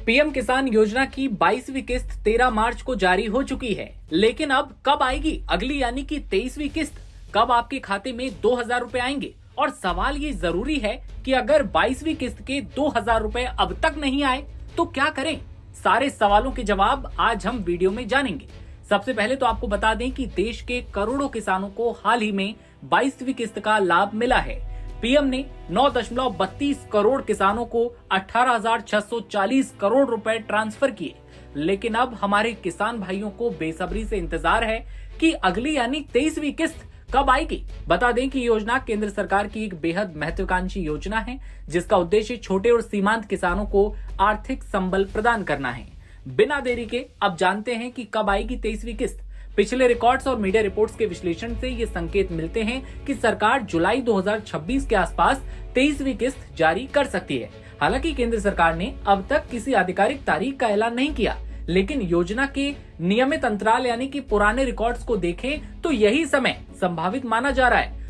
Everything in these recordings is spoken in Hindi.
पीएम किसान योजना की 22वीं किस्त 13 मार्च को जारी हो चुकी है, लेकिन अब कब आएगी अगली यानी कि 23वीं किस्त? कब आपके खाते में 2000 रुपए आएंगे? और सवाल ये जरूरी है कि अगर 22वीं किस्त के 2000 रुपए अब तक नहीं आए तो क्या करें? सारे सवालों के जवाब आज हम वीडियो में जानेंगे। सबसे पहले तो आपको बता दें कि देश के करोड़ों किसानों को हाल ही में 22वीं किस्त का लाभ मिला है। पीएम ने 9.32 करोड़ किसानों को 18,640 करोड़ रुपए ट्रांसफर किए, लेकिन अब हमारे किसान भाइयों को बेसब्री से इंतजार है कि अगली यानी 23वीं किस्त कब आएगी। बता दें कि योजना केंद्र सरकार की एक बेहद महत्वाकांक्षी योजना है, जिसका उद्देश्य छोटे और सीमांत किसानों को आर्थिक संबल प्रदान करना है। बिना देरी के अब जानते हैं कि कब आएगी 23वीं किस्त। पिछले रिकॉर्ड्स और मीडिया रिपोर्ट्स के विश्लेषण से ये संकेत मिलते हैं कि सरकार जुलाई 2026 के आसपास 23वीं किस्त जारी कर सकती है। हालांकि केंद्र सरकार ने अब तक किसी आधिकारिक तारीख का ऐलान नहीं किया, लेकिन योजना के नियमित अंतराल यानी कि पुराने रिकॉर्ड्स को देखें तो यही समय संभावित माना जा रहा है।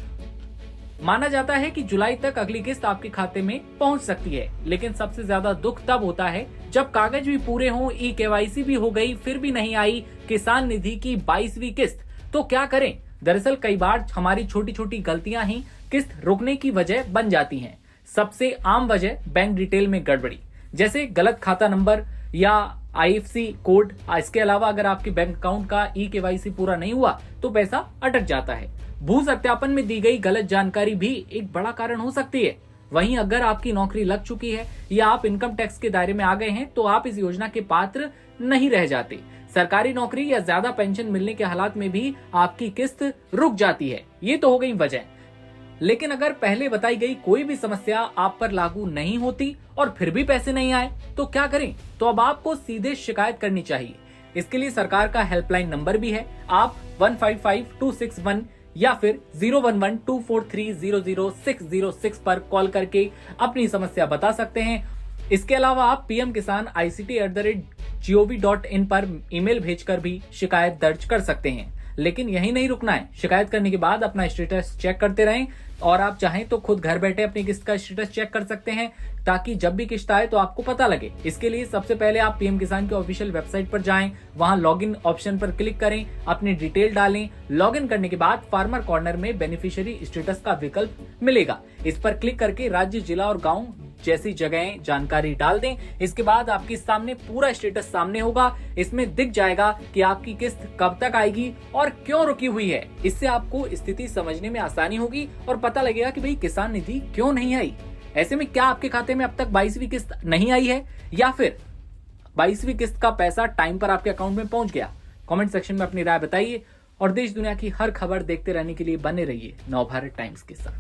माना जाता है कि जुलाई तक अगली किस्त आपके खाते में पहुंच सकती है, लेकिन सबसे ज्यादा दुख तब होता है जब कागज भी पूरे हों, ई-केवाईसी भी हो गई, फिर भी नहीं आई किसान निधि की 22वीं किस्त। तो क्या करें? दरअसल कई बार हमारी छोटी छोटी गलतियां ही किस्त रुकने की वजह बन जाती हैं। सबसे आम वजह बैंक डिटेल में गड़बड़ी, जैसे गलत खाता नंबर या आईएफएससी कोड। इसके अलावा अगर आपके बैंक अकाउंट का ई-केवाईसी पूरा नहीं हुआ तो पैसा अटक जाता है। भू सत्यापन में दी गई गलत जानकारी भी एक बड़ा कारण हो सकती है। वहीं अगर आपकी नौकरी लग चुकी है या आप इनकम टैक्स के दायरे में आ गए हैं तो आप इस योजना के पात्र नहीं रह जाते। सरकारी नौकरी या ज्यादा पेंशन मिलने के हालात में भी आपकी किस्त रुक जाती है। ये तो हो गई वजह। लेकिन अगर पहले बताई गई कोई भी समस्या आप पर लागू नहीं होती और फिर भी पैसे नहीं आए तो क्या करें? तो अब आपको सीधे शिकायत करनी चाहिए। इसके लिए सरकार का हेल्पलाइन नंबर भी है। आप 155261 या फिर 011243000606 पर कॉल करके अपनी समस्या बता सकते हैं। इसके अलावा आप pmkisan.ict@gov.in पर ईमेल भेजकर भी शिकायत दर्ज कर सकते हैं। लेकिन यही नहीं रुकना है। शिकायत करने के बाद अपना स्टेटस चेक करते रहें, और आप चाहें तो खुद घर बैठे अपनी किस्त का स्टेटस चेक कर सकते हैं, ताकि जब भी किस्त आए तो आपको पता लगे। इसके लिए सबसे पहले आप पीएम किसान के ऑफिशियल वेबसाइट पर जाएं, वहां लॉगिन ऑप्शन पर क्लिक करें, अपनी डिटेल डालें। लॉगिन करने के बाद फार्मर कॉर्नर में बेनिफिशियरी स्टेटस का विकल्प मिलेगा। इस पर क्लिक करके राज्य, जिला और गाँव जैसी जगहें जानकारी डाल दें। इसके बाद आपके सामने पूरा स्टेटस सामने होगा। इसमें दिख जाएगा कि आपकी किस्त कब तक आएगी और क्यों रुकी हुई है। इससे आपको स्थिति समझने में आसानी होगी और पता लगेगा कि भाई किसान निधि क्यों नहीं आई। ऐसे में क्या आपके खाते में अब तक 22वीं किस्त नहीं आई है, या फिर 22वीं किस्त का पैसा टाइम पर आपके अकाउंट में पहुंच गया? कमेंट सेक्शन में अपनी राय बताइए और देश दुनिया की हर खबर देखते रहने के लिए बने रहिए नवभारत टाइम्स के साथ।